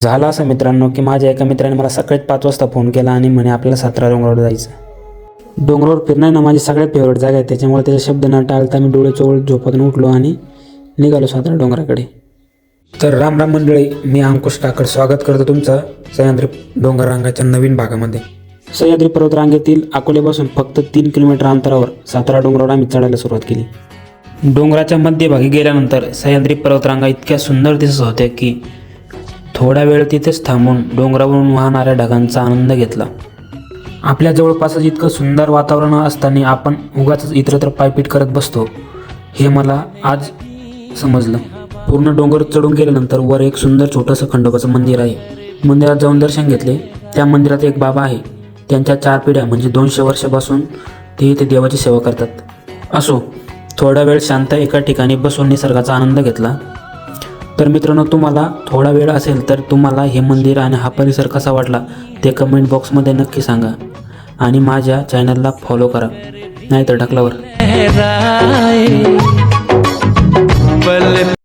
झालं असं मित्रांनो की माझ्या एका मित्राने मला सकाळी 5 वाजता फोन केला आणि म्हणे आपल्याला सातारा डोंगरावर जायचं। डोंगरावर फिरणं ना माझी सगळ्यात फेवरेट जागा आहे, त्याच्यामुळे त्याचे शब्द न टाळता मी डोळे चोळत झोपातून उठलो आणि निघालो सातारा डोंगराकडे। तर राम राम मंडळी, मी अंकुश काकड स्वागत करतो तुमचं सह्याद्री डोंगर रांगाच्या नवीन भागामध्ये। सह्याद्री पर्वत रांगेतील अकोल्यापासून फक्त 3 किलोमीटर अंतरावर सातारा डोंगरावर आम्ही चढायला सुरुवात केली। डोंगराच्या मध्यभागी गेल्यानंतर सह्याद्री पर्वतरांगा इतक्या सुंदर दिसत होत्या की थोडा वेळ तिथेच थांबून डोंगरावरून वाहणाऱ्या ढगांचा आनंद घेतला। आपल्या जवळपासच इतकं सुंदर वातावरण असताना आपण उगाच इतरत्र पायपीट करत बसतो, हे मला आज समजलं। पूर्ण डोंगर चढून गेल्यानंतर वर एक सुंदर छोटंसं खंडोबाचं मंदिर आहे। मंदिरात जाऊन दर्शन घेतले। त्या मंदिरात एक बाबा आहे, त्यांच्या 4 पिढ्या म्हणजे 200 वर्षापासून ते इथे देवाची सेवा करतात। असो, थोडा वेळ शांत एका ठिकाणी बसून निसर्गाचा आनंद घेतला। तर मित्रांनो, तुम्हाला थोडा वेळ असेल तर तुम्हाला हे मंदिर आणि हा परिसर कसा वाटला ते कमेंट बॉक्समध्ये नक्की सांगा आणि माझ्या चॅनलला फॉलो करा, नाहीतर ढकलावर।